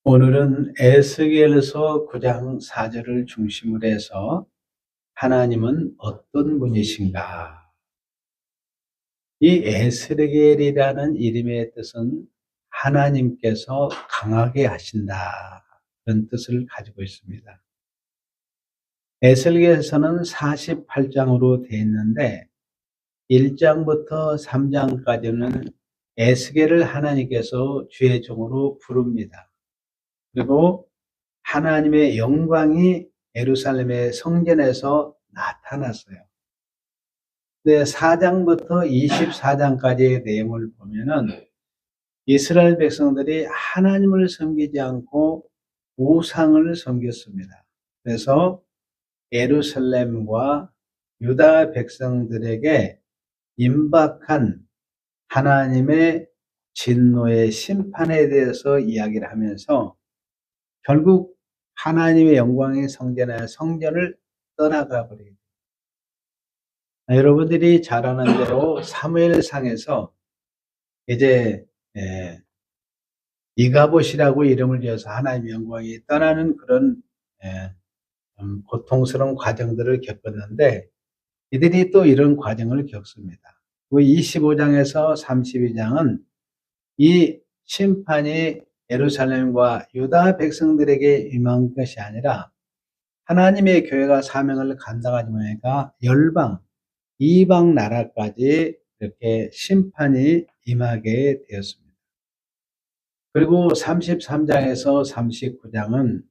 오늘은 에스겔서 9장 4절을 중심으로 해서 하나님은 어떤 분이신가? 이 에스겔이라는 이름의 뜻은 하나님께서 강하게 하신다, 그런 뜻을 가지고 있습니다. 에스겔서는 48장으로 되어 있는데 1장부터 3장까지는 에스겔을 하나님께서 주의 종으로 부릅니다. 그리고 하나님의 영광이 예루살렘의 성전에서 나타났어요. 근데 4장부터 24장까지의 내용을 보면은 이스라엘 백성들이 하나님을 섬기지 않고 우상을 섬겼습니다. 그래서 예루살렘과 유다 백성들에게 임박한 하나님의 진노의 심판에 대해서 이야기를 하면서 결국 하나님의 영광의 성전을 떠나가 버리게 됩니다. 여러분들이 잘 아는 대로 사무엘상에서 이제 이가봇이라고 이름을 지어서 하나님의 영광이 떠나는 그런 고통스러운 과정들을 겪었는데, 이들이 또 이런 과정을 겪습니다. 25장에서 32장은 이 심판이 예루살렘과 유다 백성들에게 임한 것이 아니라 하나님의 교회가 사명을 감당하지 못하니까 열방, 이방 나라까지 이렇게 심판이 임하게 되었습니다. 그리고 33장에서 39장은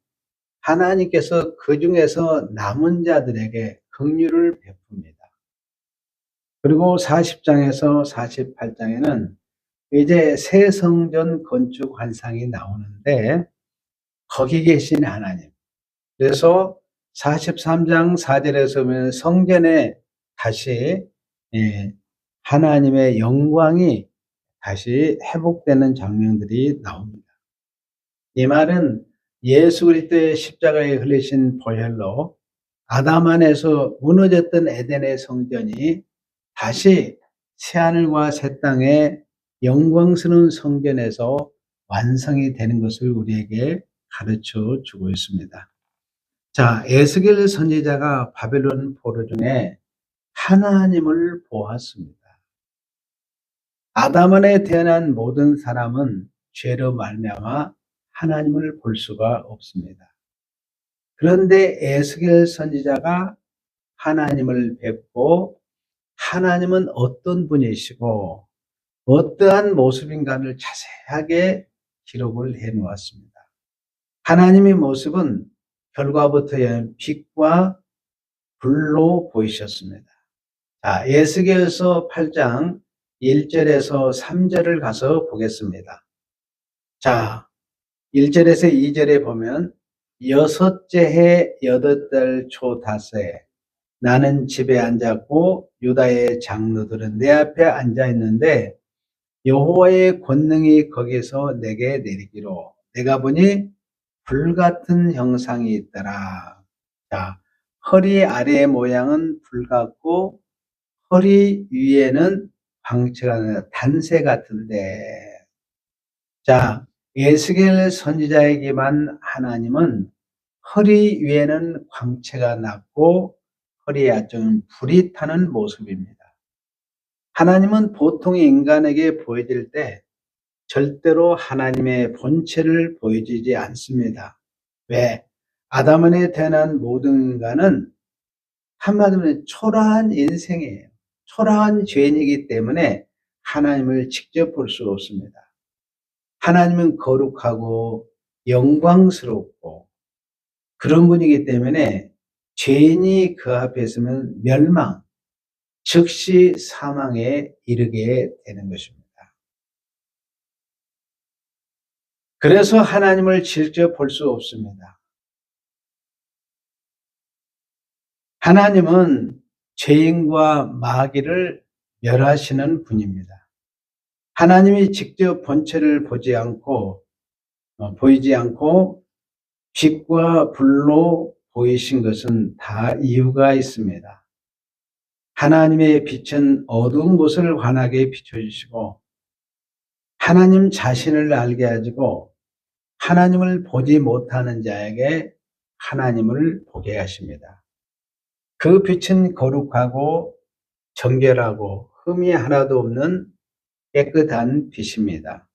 하나님께서 그 중에서 남은 자들에게 긍휼을 베풉니다. 그리고 40장에서 48장에는 이제 새 성전 건축 환상이 나오는데 거기 계신 하나님, 그래서 43장 4절에서 보면 성전에 다시 하나님의 영광이 다시 회복되는 장면들이 나옵니다. 이 말은 예수 그리스도의 십자가에 흘리신 보혈로 아담 안에서 무너졌던 에덴의 성전이 다시 새하늘과 새 땅의 영광스러운 성전에서 완성이 되는 것을 우리에게 가르쳐 주고 있습니다. 자, 에스겔 선지자가 바벨론 포로 중에 하나님을 보았습니다. 아담 안에 태어난 모든 사람은 죄로 말미암아 하나님을 볼 수가 없습니다. 그런데 에스겔 선지자가 하나님을 뵙고 하나님은 어떤 분이시고 어떠한 모습인가를 자세하게 기록을 해 놓았습니다. 하나님의 모습은 결과부터 빛과 불로 보이셨습니다. 자, 에스겔서 8장 1절에서 3절을 가서 보겠습니다. 자, 1절에서 2절에 보면 여섯째 해 여덟 달 초 다섯에 나는 집에 앉았고 유다의 장로들은 내 앞에 앉아 있는데 여호와의 권능이 거기서 내게 내리기로 내가 보니 불같은 형상이 있더라. 자, 허리 아래의 모양은 불 같고 허리 위에는 광채가 단새 같은데, 자, 에스겔 선지자에게만 하나님은 허리 위에는 광채가 났고 허리 아래쪽은 불이 타는 모습입니다. 하나님은 보통 인간에게 보여질 때 절대로 하나님의 본체를 보여주지 않습니다. 왜? 아담 안에 태어난 모든 인간은 한마디로 초라한 인생이에요. 초라한 죄인이기 때문에 하나님을 직접 볼 수 없습니다. 하나님은 거룩하고 영광스럽고 그런 분이기 때문에 죄인이 그 앞에 있으면 멸망, 즉시 사망에 이르게 되는 것입니다. 그래서 하나님을 직접 볼 수 없습니다. 하나님은 죄인과 마귀를 멸하시는 분입니다. 하나님이 직접 본체를 보이지 않고 빛과 불로 보이신 것은 다 이유가 있습니다. 하나님의 빛은 어두운 곳을 환하게 비춰주시고 하나님 자신을 알게 하시고 하나님을 보지 못하는 자에게 하나님을 보게 하십니다. 그 빛은 거룩하고 정결하고 흠이 하나도 없는 깨끗한 빛입니다.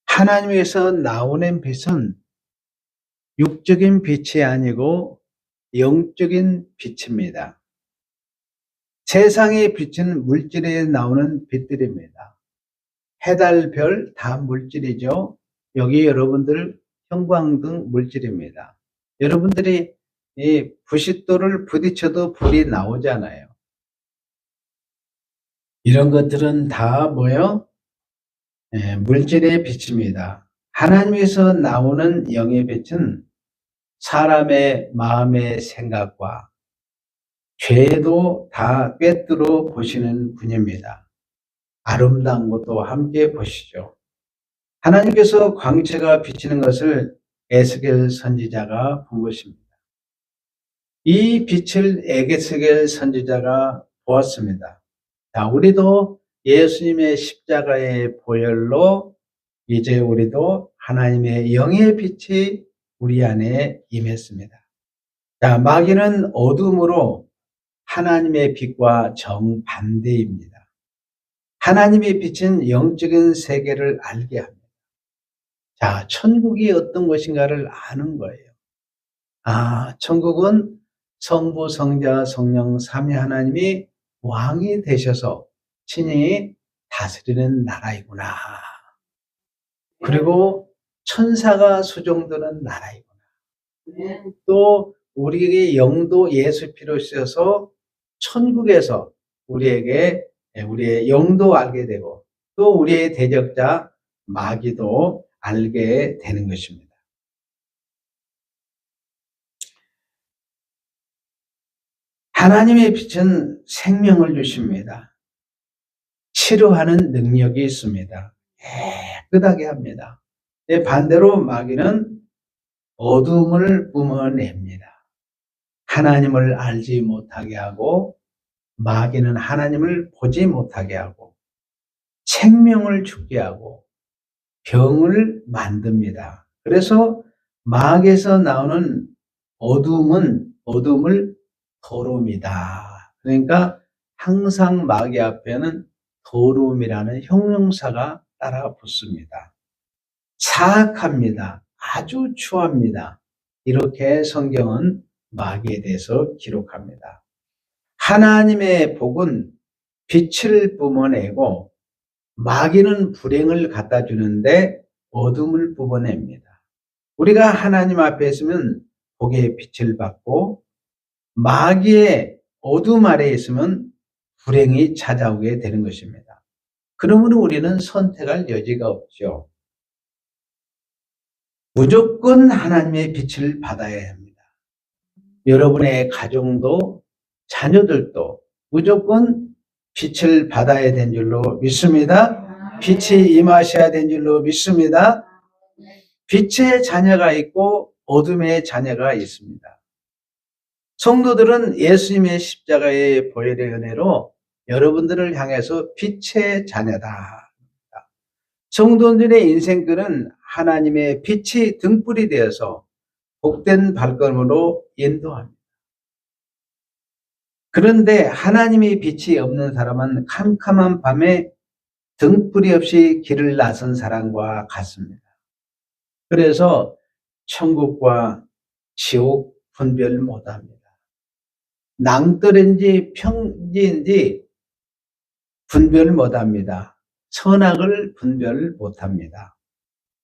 하나님에서 나오는 빛은 육적인 빛이 아니고 영적인 빛입니다. 세상의 빛은 물질에 나오는 빛들입니다. 해달, 별 다 물질이죠. 여기 여러분들 형광등 물질입니다. 여러분들이 이 부싯돌을 부딪혀도 불이 나오잖아요. 이런 것들은 다 뭐예요? 물질의 빛입니다. 하나님에서 나오는 영의 빛은 사람의 마음의 생각과 죄도 다 꿰뚫어 보시는 분입니다. 아름다운 것도 함께 보시죠. 하나님께서 광채가 비치는 것을 에스겔 선지자가 본 것입니다. 이 빛을 에스겔 선지자가 보았습니다. 자, 우리도 예수님의 십자가의 보혈로 이제 우리도 하나님의 영의 빛이 우리 안에 임했습니다. 자, 마귀는 어둠으로 하나님의 빛과 정반대입니다. 하나님의 빛은 영적인 세계를 알게 합니다. 자, 천국이 어떤 것인가를 아는 거예요. 아, 천국은 성부, 성자, 성령, 삼위 하나님이 왕이 되셔서 친히 다스리는 나라이구나. 그리고 천사가 수종드는 나라이구나. 또 우리에게 영도 예수 피로 쓰여서 천국에서 우리에게 우리의 영도 알게 되고 또 우리의 대적자 마귀도 알게 되는 것입니다. 하나님의 빛은 생명을 주십니다. 치료하는 능력이 있습니다. 깨끗하게 합니다. 반대로 마귀는 어둠을 뿜어냅니다. 하나님을 알지 못하게 하고 마귀는 하나님을 보지 못하게 하고 생명을 죽게 하고 병을 만듭니다. 그래서 마귀에서 나오는 어둠을 더러움이다. 그러니까 항상 마귀 앞에는 더러움이라는 형용사가 따라 붙습니다. 사악합니다. 아주 추합니다. 이렇게 성경은 마귀에 대해서 기록합니다. 하나님의 복은 빛을 뿜어내고 마귀는 불행을 갖다 주는데 어둠을 뿜어냅니다. 우리가 하나님 앞에 있으면 복의 빛을 받고 마귀의 어둠 아래에 있으면 불행이 찾아오게 되는 것입니다. 그러므로 우리는 선택할 여지가 없죠. 무조건 하나님의 빛을 받아야 합니다. 여러분의 가정도 자녀들도 무조건 빛을 받아야 된 줄로 믿습니다. 빛이 임하셔야 된 줄로 믿습니다. 빛의 자녀가 있고 어둠의 자녀가 있습니다. 성도들은 예수님의 십자가의 보혈의 은혜로 여러분들을 향해서 빛의 자녀다. 성도들의 인생길은 하나님의 빛이 등불이 되어서 복된 발걸음으로 인도합니다. 그런데 하나님의 빛이 없는 사람은 캄캄한 밤에 등불이 없이 길을 나선 사람과 같습니다. 그래서 천국과 지옥 분별 못합니다. 낭떠러인지 평지인지 분별 못합니다. 선악을 분별 못합니다.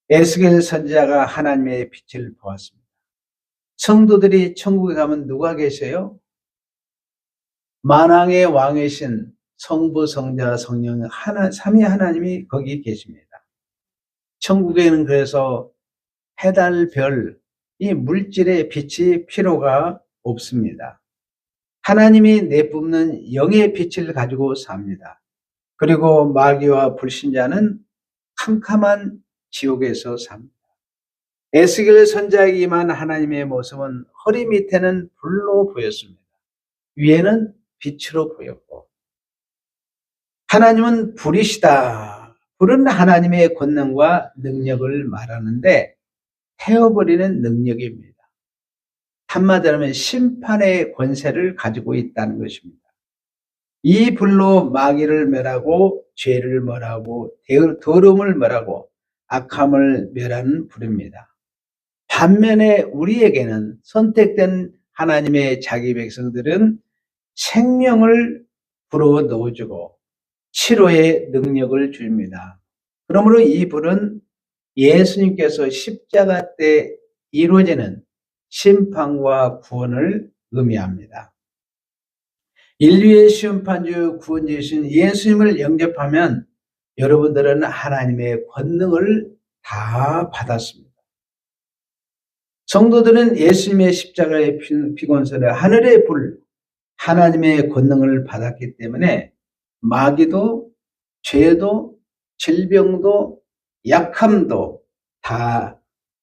에스겔 선지자가 하나님의 빛을 보았습니다. 성도들이 천국에 가면 누가 계세요? 만왕의 왕이신 성부, 성자, 성령, 삼위 하나님이 거기 계십니다. 천국에는 그래서 해달, 별, 이 물질의 빛이 필요가 없습니다. 하나님이 내뿜는 영의 빛을 가지고 삽니다. 그리고 마귀와 불신자는 캄캄한 지옥에서 삽니다. 에스겔 선지자에게 임한 하나님의 모습은 허리 밑에는 불로 보였습니다. 위에는 빛으로 보였고 하나님은 불이시다. 불은 하나님의 권능과 능력을 말하는데 태워버리는 능력입니다. 한마디로 하면 심판의 권세를 가지고 있다는 것입니다. 이 불로 마귀를 멸하고 죄를 멸하고 더러움을 멸하고 악함을 멸하는 불입니다. 반면에 우리에게는 선택된 하나님의 자기 백성들은 생명을 불어 넣어주고 치료의 능력을 줍니다. 그러므로 이 불은 예수님께서 십자가 때 이루어지는 심판과 구원을 의미합니다. 인류의 심판주 구원주이신 예수님을 영접하면 여러분들은 하나님의 권능을 다 받았습니다. 성도들은 예수님의 십자가의 피곤서를 하늘의 불, 하나님의 권능을 받았기 때문에 마귀도 죄도 질병도 약함도 다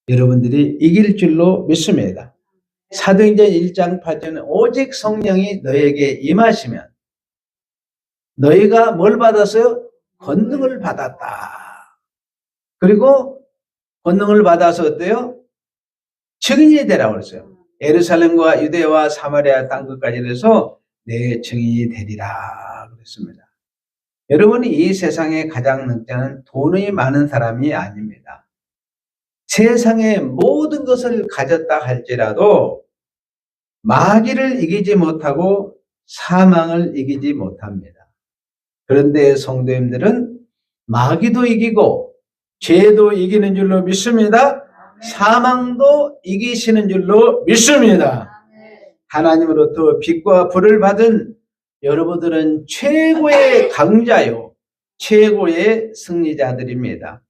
여러분들이 이길 줄로 믿습니다. 사도행전 1장 8절은 오직 성령이 너에게 임하시면 너희가 뭘 받았어요? 권능을 받았다. 그리고 권능을 받아서 어때요? 증인이 되라고 그랬어요. 예루살렘과 유대와 사마리아 땅 끝까지 해서 내 증인이 되리라 그랬습니다. 여러분이 이 세상에 가장 능자는 돈이 많은 사람이 아닙니다. 세상의 모든 것을 가졌다 할지라도 마귀를 이기지 못하고 사망을 이기지 못합니다. 그런데 성도님들은 마귀도 이기고 죄도 이기는 줄로 믿습니다. 사망도 이기시는 줄로 믿습니다. 하나님으로부터 빛과 불을 받은 여러분들은 최고의 강자요, 최고의 승리자들입니다.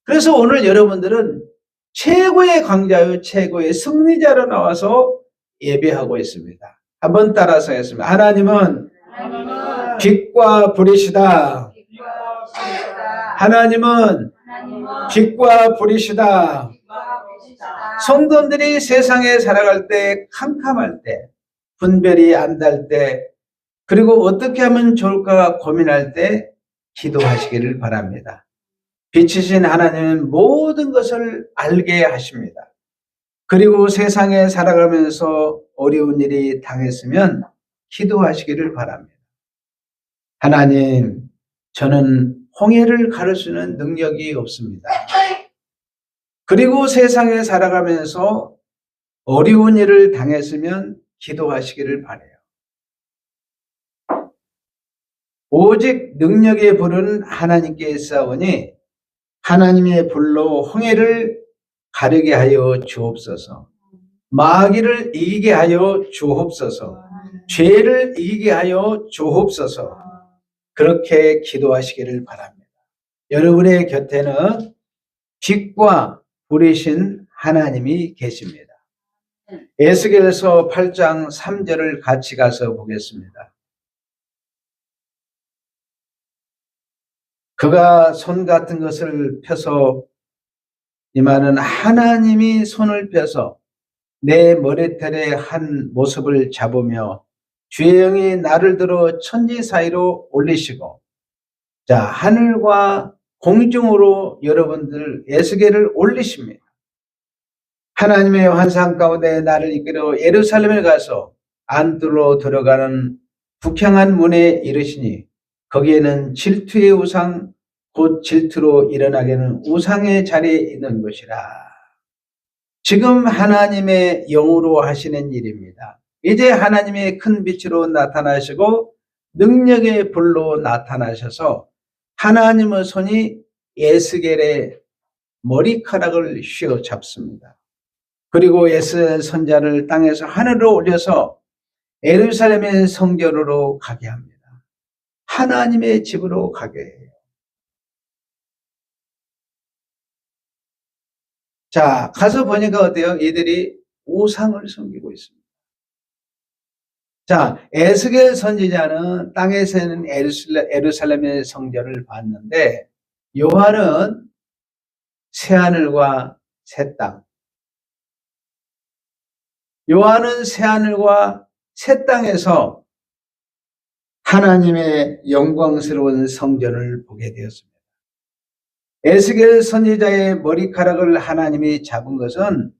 그래서 오늘 여러분들은 최고의 강자요, 최고의 승리자로 나와서 예배하고 있습니다. 한번 따라서 하겠습니다. 하나님은 빛과 불이시다. 하나님은 빛과 불이시다. 성도들이 세상에 살아갈 때, 캄캄할 때, 분별이 안 달 때, 그리고 어떻게 하면 좋을까 고민할 때 기도하시기를 바랍니다. 빛이신 하나님은 모든 것을 알게 하십니다. 그리고 세상에 살아가면서 어려운 일이 당했으면 기도하시기를 바랍니다. 하나님, 저는 홍해를 가를 수 있는 능력이 없습니다. 그리고 세상에 살아가면서 어려운 일을 당했으면 기도하시기를 바라요. 오직 능력의 불은 하나님께 있사오니 하나님의 불로 홍해를 가르게 하여 주옵소서. 마귀를 이기게 하여 주옵소서. 죄를 이기게 하여 주옵소서. 그렇게 기도하시기를 바랍니다. 여러분의 곁에는 빛과 불이신 하나님이 계십니다. 에스겔서 8장 3절을 같이 가서 보겠습니다. 그가 손 같은 것을 펴서, 이 말은 하나님이 손을 펴서 내 머리털의 한 모습을 잡으며 주의 영이 나를 들어 천지 사이로 올리시고, 자, 하늘과 공중으로 여러분들 에스겔을 올리십니다. 하나님의 환상 가운데 나를 이끌어 예루살렘에 가서 안뜰로 들어가는 북향한 문에 이르시니 거기에는 질투의 우상, 곧 질투로 일어나게는 우상의 자리에 있는 것이라. 지금 하나님의 영으로 하시는 일입니다. 이제 하나님의 큰 빛으로 나타나시고 능력의 불로 나타나셔서 하나님의 손이 에스겔의 머리카락을 휘어잡습니다. 그리고 에스겔 선자를 땅에서 하늘로 올려서 예루살렘의 성전으로 가게 합니다. 하나님의 집으로 가게 해요. 자, 가서 보니까 어때요? 이들이 우상을 섬기고 있습니다. 자, 에스겔 선지자는 땅에서 있는 예루살렘의 성전을 봤는데, 요한은 새하늘과 새 땅. 요한은 새하늘과 새 땅에서 하나님의 영광스러운 성전을 보게 되었습니다. 에스겔 선지자의 머리카락을 하나님이 잡은 것은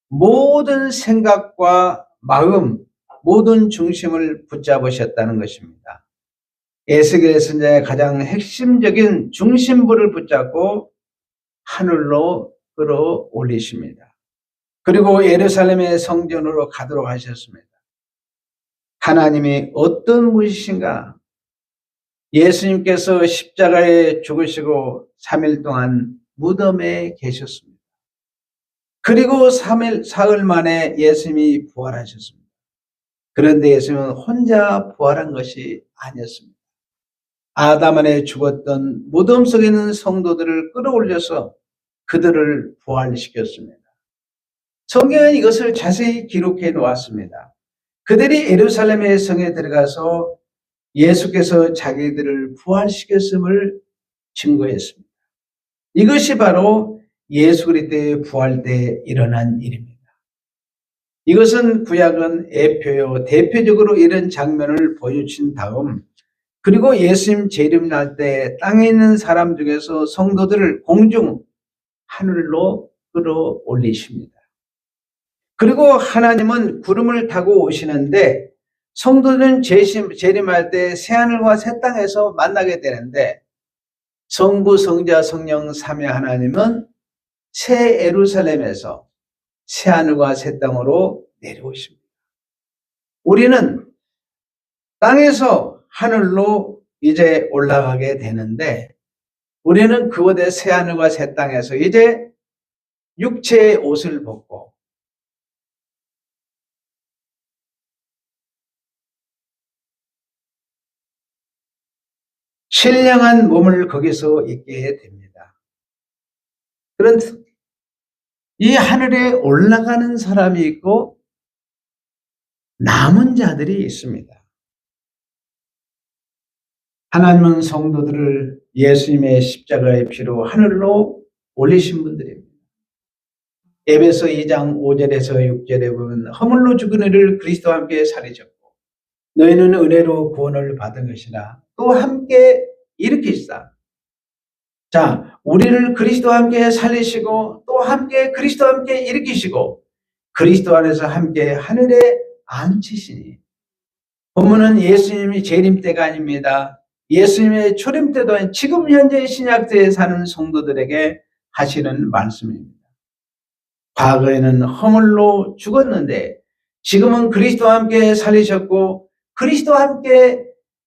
모든 생각과 마음, 모든 중심을 붙잡으셨다는 것입니다. 에스겔 선지자의 가장 핵심적인 중심부를 붙잡고 하늘로 끌어올리십니다. 그리고 예루살렘의 성전으로 가도록 하셨습니다. 하나님이 어떤 분이신가? 예수님께서 십자가에 죽으시고 3일 동안 무덤에 계셨습니다. 그리고 사흘 만에 예수님이 부활하셨습니다. 그런데 예수님은 혼자 부활한 것이 아니었습니다. 아담 안에 죽었던 무덤 속에 있는 성도들을 끌어올려서 그들을 부활시켰습니다. 성경은 이것을 자세히 기록해 놓았습니다. 그들이 예루살렘의 성에 들어가서 예수께서 자기들을 부활시켰음을 증거했습니다. 이것이 바로 예수 그리스도의 부활 때 일어난 일입니다. 이것은 구약은 예표요 대표적으로 이런 장면을 보여주신 다음 그리고 예수님 재림날 때 땅에 있는 사람 중에서 성도들을 공중 하늘로 끌어올리십니다. 그리고 하나님은 구름을 타고 오시는데 성도들은 재림할 때 새하늘과 새 땅에서 만나게 되는데 성부, 성자, 성령 삼위 하나님은 새 예루살렘에서 새하늘과 새 땅으로 내려오십니다. 우리는 땅에서 하늘로 이제 올라가게 되는데 우리는 그곳의 새하늘과 새 땅에서 이제 육체의 옷을 벗고 신령한 몸을 거기서 입게 됩니다. 그런데 이 하늘에 올라가는 사람이 있고 남은 자들이 있습니다. 하나님은 성도들을 예수님의 십자가의 피로 하늘로 올리신 분들입니다. 에베소 2장 5절에서 6절에 보면 허물로 죽은 이를 그리스도와 함께 살리셨고 너희는 은혜로 구원을 받은 것이라 또 함께 일으키시다. 자, 우리를 그리스도와 함께 살리시고 또 함께 그리스도와 함께 일으키시고 그리스도 안에서 함께 하늘에 앉히시니 본문은 예수님이 재림 때가 아닙니다. 예수님의 초림 때도 아닌 지금 현재 신약때에 사는 성도들에게 하시는 말씀입니다. 과거에는 허물로 죽었는데 지금은 그리스도와 함께 살리셨고 그리스도와 함께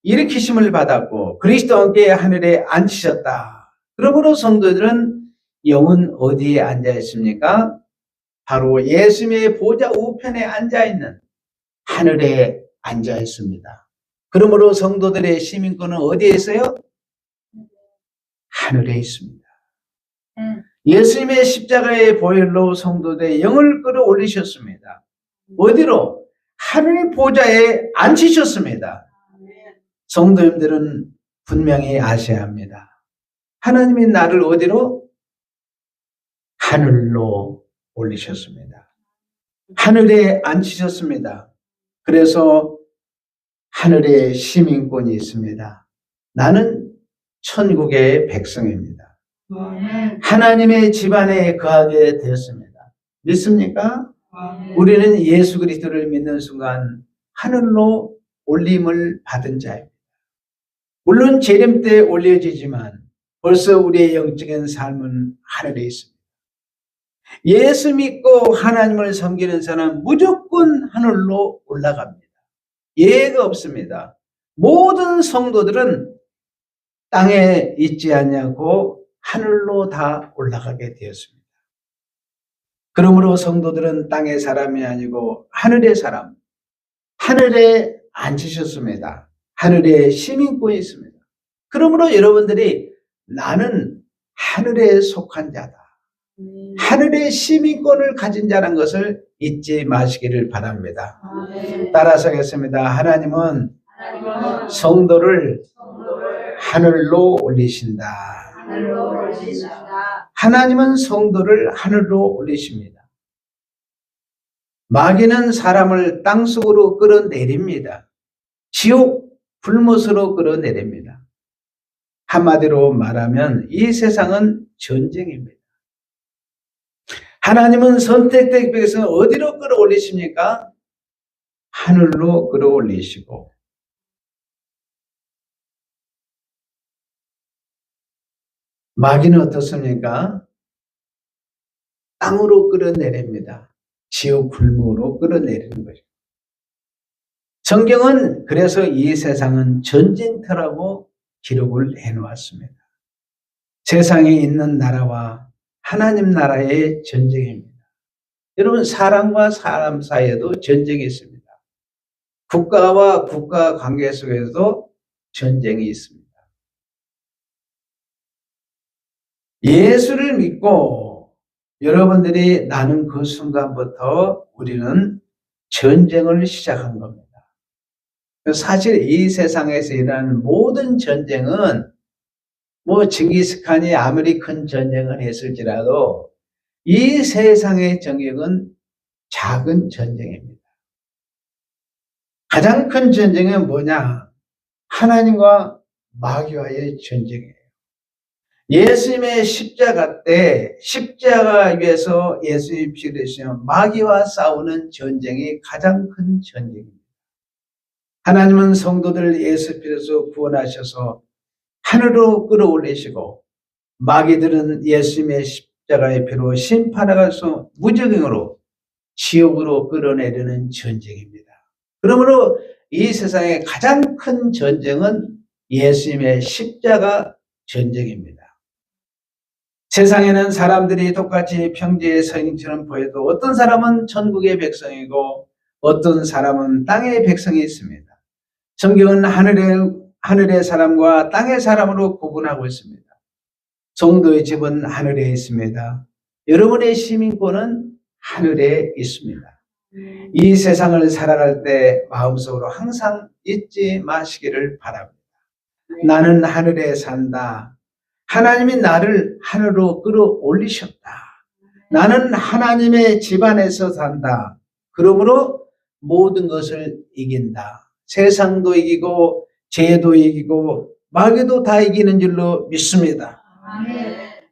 일으키심을 받았고 그리스도와 함께 하늘에 앉히셨다. 그러므로 성도들은 영은 어디에 앉아 있습니까? 바로 예수님의 보좌 우편에 앉아 있는 하늘에 앉아 있습니다. 그러므로 성도들의 시민권은 어디에 있어요? 하늘에 있습니다. 예수님의 십자가의 보혈로 성도들의 영을 끌어올리셨습니다. 어디로? 하늘 보좌에 앉히셨습니다. 성도님들은 분명히 아셔야 합니다. 하나님이 나를 어디로? 하늘로 올리셨습니다. 하늘에 앉히셨습니다. 그래서 하늘에 시민권이 있습니다. 나는 천국의 백성입니다. 하나님의 집안에 거하게 되었습니다. 믿습니까? 우리는 예수 그리스도를 믿는 순간 하늘로 올림을 받은 자입니다. 물론 재림 때 올려지지만 벌써 우리의 영적인 삶은 하늘에 있습니다. 예수 믿고 하나님을 섬기는 사람은 무조건 하늘로 올라갑니다. 예외가 없습니다. 모든 성도들은 땅에 있지 않냐고 하늘로 다 올라가게 되었습니다. 그러므로 성도들은 땅의 사람이 아니고 하늘의 사람, 하늘에 앉으셨습니다. 하늘에 시민권이 있습니다. 그러므로 여러분들이 나는 하늘에 속한 자다. 하늘의 시민권을 가진 자라는 것을 잊지 마시기를 바랍니다. 따라서 하겠습니다. 하나님은 성도를 하늘로 올리신다. 하나님은 성도를 하늘로 올리십니다. 마귀는 사람을 땅속으로 끌어내립니다. 지옥 불못으로 끌어내립니다. 한마디로 말하면 이 세상은 전쟁입니다. 하나님은 선택된 백성을 어디로 끌어올리십니까? 하늘로 끌어올리시고, 마귀는 어떻습니까? 땅으로 끌어내립니다. 지옥 굴무로 끌어내리는 거죠. 성경은 그래서 이 세상은 전쟁터라고 기록을 해놓았습니다. 세상에 있는 나라와 하나님 나라의 전쟁입니다. 여러분, 사람과 사람 사이에도 전쟁이 있습니다. 국가와 국가 관계 속에서도 전쟁이 있습니다. 예수를 믿고 여러분들이 나는 그 순간부터 우리는 전쟁을 시작한 겁니다. 사실 이 세상에서 일어나는 모든 전쟁은 징기스칸이 아무리 큰 전쟁을 했을지라도 이 세상의 전쟁은 작은 전쟁입니다. 가장 큰 전쟁은 뭐냐? 하나님과 마귀와의 전쟁이에요. 예수님의 십자가 때 십자가 위에서 예수님 피를 흘리시며 마귀와 싸우는 전쟁이 가장 큰 전쟁입니다. 하나님은 성도들 예수 피로서 구원하셔서 하늘로 끌어올리시고 마귀들은 예수님의 십자가의 피로 심판하가서 무적행으로 지옥으로 끌어내리는 전쟁입니다. 그러므로 이 세상의 가장 큰 전쟁은 예수님의 십자가 전쟁입니다. 세상에는 사람들이 똑같이 평지의 서인처럼 보여도 어떤 사람은 천국의 백성이고 어떤 사람은 땅의 백성이 있습니다. 성경은 하늘의 사람과 땅의 사람으로 구분하고 있습니다. 성도의 집은 하늘에 있습니다. 여러분의 시민권은 하늘에 있습니다. 이 세상을 살아갈 때 마음속으로 항상 잊지 마시기를 바랍니다. 나는 하늘에 산다. 하나님이 나를 하늘로 끌어올리셨다. 나는 하나님의 집안에서 산다. 그러므로 모든 것을 이긴다. 세상도 이기고 죄도 이기고 마귀도 다 이기는 줄로 믿습니다.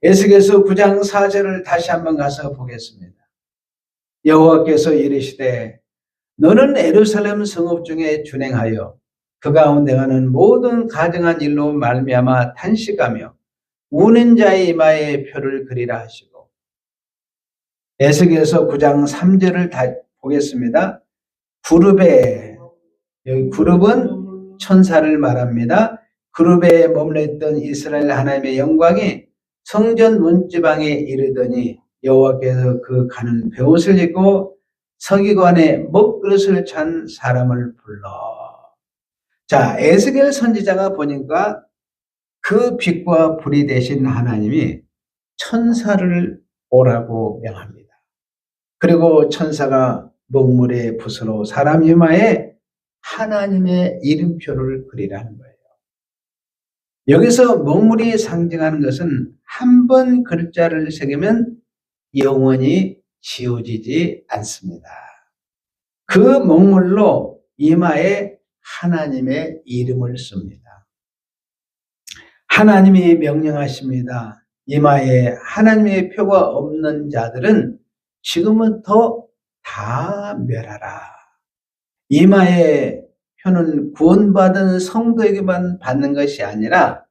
에스겔서 9장 4절을 다시 한번 가서 보겠습니다. 여호와께서 이르시되 너는 예루살렘 성읍 중에 준행하여 그 가운데 가는 모든 가증한 일로 말미암아 탄식하며 우는 자의 이마에 표를 그리라 하시고, 에스겔서 9장 3절을 다 보겠습니다. 그룹에, 여기 그룹은 천사를 말합니다. 그룹에 머물렀던 이스라엘 하나님의 영광이 성전 문지방에 이르더니 여호와께서 그 가는 베옷을 입고 서기관에 먹그릇을 찬 사람을 불러. 자, 에스겔 선지자가 보니까 그 빛과 불이 되신 하나님이 천사를 오라고 명합니다. 그리고 천사가 먹물의 붓으로 사람 이마에 하나님의 이름표를 그리라는 거예요. 여기서 먹물이 상징하는 것은 한 번 글자를 새기면 영원히 지워지지 않습니다. 그 먹물로 이마에 하나님의 이름을 씁니다. 하나님이 명령하십니다. 이마에 하나님의 표가 없는 자들은 지금부터 다 멸하라. 이마의 표는 구원받은 성도에게만 받는 것이 아니라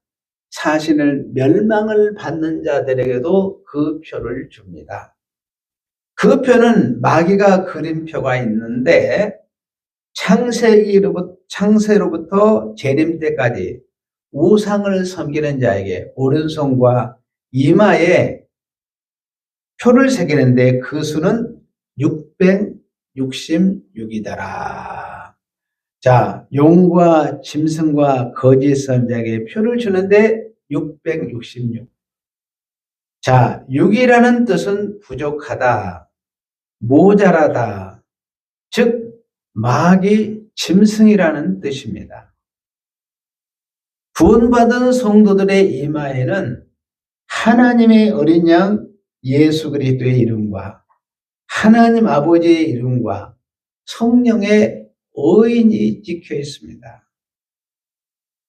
사실은 멸망을 받는 자들에게도 그 표를 줍니다. 그 표는 마귀가 그린 표가 있는데 창세로부터 재림 때까지 우상을 섬기는 자에게 오른손과 이마에 표를 새기는데 그 수는 666이더라. 자, 용과 짐승과 거짓 선자에게 표를 주는데 666. 자, 6이라는 뜻은 부족하다, 모자라다, 즉 마귀, 짐승이라는 뜻입니다. 구원받은 성도들의 이마에는 하나님의 어린 양 예수 그리스도의 이름과 하나님 아버지의 이름과 성령의 어인이 찍혀 있습니다.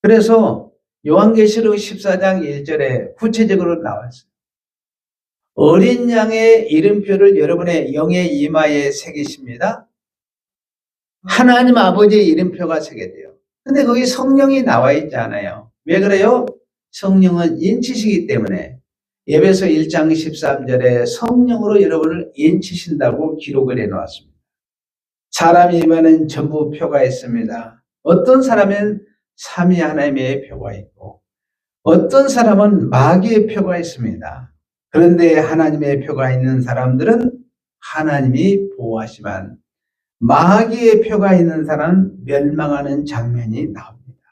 그래서 요한계시록 14장 1절에 구체적으로 나왔어요. 어린 양의 이름표를 여러분의 영의 이마에 새기십니다. 하나님 아버지의 이름표가 새겨져요. 근데 거기 성령이 나와 있지 않아요. 왜 그래요? 성령은 인치시기 때문에 에베소 1장 13절에 성령으로 여러분을 인치신다고 기록을 해놓았습니다. 사람 이마는 전부 표가 있습니다. 어떤 사람은 삼위 하나님의 표가 있고 어떤 사람은 마귀의 표가 있습니다. 그런데 하나님의 표가 있는 사람들은 하나님이 보호하시만 마귀의 표가 있는 사람은 멸망하는 장면이 나옵니다.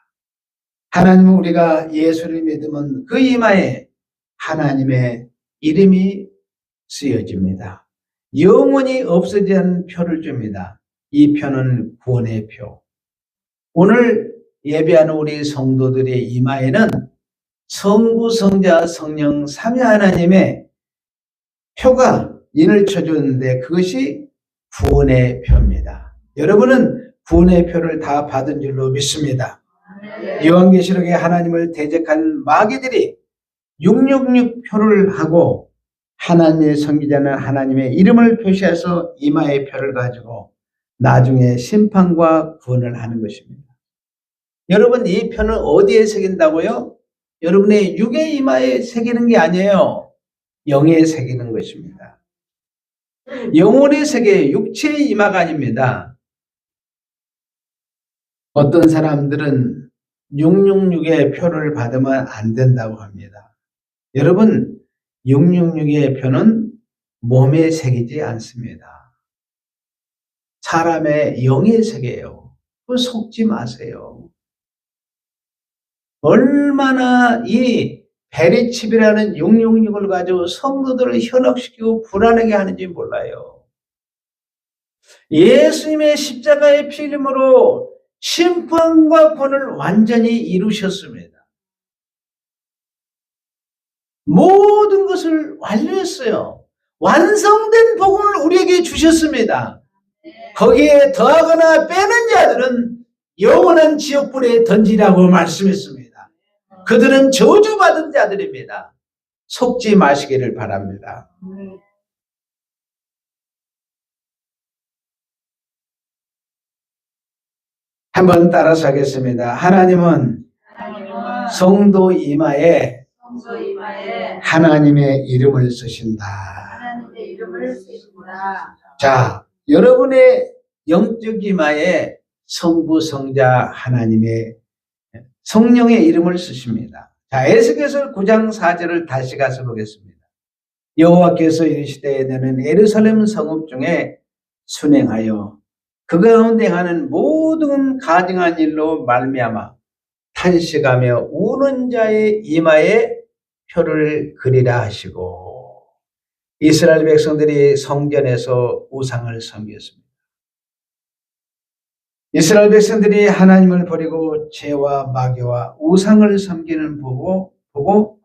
하나님은 우리가 예수를 믿으면 그 이마에 하나님의 이름이 쓰여집니다. 영원히 없어지지 않는 표를 줍니다. 이 표는 구원의 표. 오늘 예배하는 우리 성도들의 이마에는 성부, 성자, 성령, 삼위 하나님의 표가 인을 쳐주는데 그것이 구원의 표입니다. 여러분은 구원의 표를 다 받은 줄로 믿습니다. 요한계시록에 하나님을 대적한 마귀들이 666 표를 하고 하나님의 선지자는 하나님의 이름을 표시해서 이마의 표를 가지고 나중에 심판과 구원을 하는 것입니다. 여러분 이 표는 어디에 새긴다고요? 여러분의 육의 이마에 새기는 게 아니에요. 영에 새기는 것입니다. 영혼의 세계, 육체의 이마가 아닙니다. 어떤 사람들은 666의 표를 받으면 안 된다고 합니다. 여러분 666의 표는 몸에 새기지 않습니다. 사람의 영에 새겨요. 그 속지 마세요. 얼마나 이 베리칩이라는 666을 가지고 성도들을 현혹시키고 불안하게 하는지 몰라요. 예수님의 십자가의 피 흘림으로 심판과 구원을 완전히 이루셨습니다. 모든 것을 완료했어요. 완성된 복음을 우리에게 주셨습니다. 거기에 더하거나 빼는 자들은 영원한 지옥불에 던지라고 말씀했습니다. 그들은 저주받은 자들입니다. 속지 마시기를 바랍니다. 한번 따라서 하겠습니다. 하나님은 성도 이마에 하나님의 이름을 쓰신다. 자, 여러분의 영적 이마에 성부, 성자, 하나님의 성령의 이름을 쓰십니다. 자, 에스겔서 9장 4절을 다시 가서 보겠습니다. 여호와께서 이르시되 너는 예루살렘 성읍 중에 순행하여 그 가운데 하는 모든 가증한 일로 말미암아 탄식하며 우는 자의 이마에 표를 그리라 하시고 이스라엘 백성들이 성전에서 우상을 섬겼습니다. 이스라엘 백성들이 하나님을 버리고 죄와 마귀와 우상을 섬기는 보고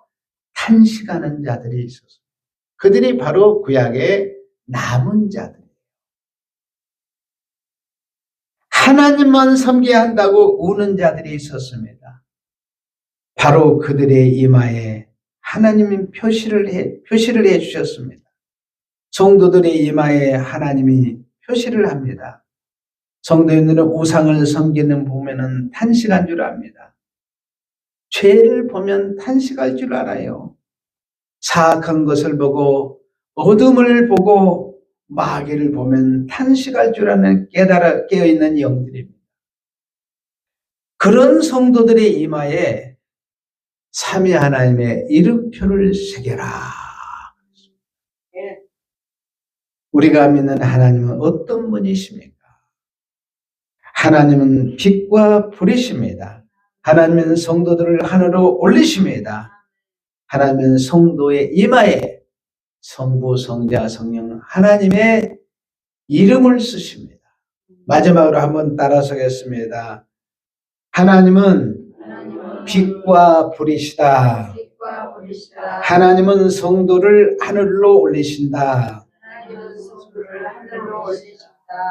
탄식하는 자들이 있었습니다. 그들이 바로 구약의 남은 자들이에요. 하나님만 섬겨야 한다고 우는 자들이 있었습니다. 바로 그들의 이마에 하나님이 표시를 해 주셨습니다. 성도들의 이마에 하나님이 표시를 합니다. 성도인들은 우상을 섬기는 보면은 탄식한 줄 압니다. 죄를 보면 탄식할 줄 알아요. 사악한 것을 보고 어둠을 보고 마귀를 보면 탄식할 줄 아는 깨어있는 영들입니다. 그런 성도들의 이마에 삼위 하나님의 이름표를 새겨라. 우리가 믿는 하나님은 어떤 분이십니까? 하나님은 빛과 불이십니다. 하나님은 성도들을 하늘로 올리십니다. 하나님은 성도의 이마에 성부, 성자, 성령 하나님의 이름을 쓰십니다. 마지막으로 한번 따라서겠습니다. 하나님은 빛과 불이시다. 하나님은 성도를 하늘로 올리신다.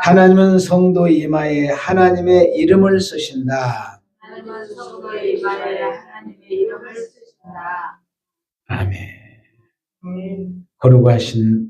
하나님은 성도 이마에 하나님의 이름을 쓰신다. 내 이름을 쓰신다. 아멘. 아멘. 거룩하신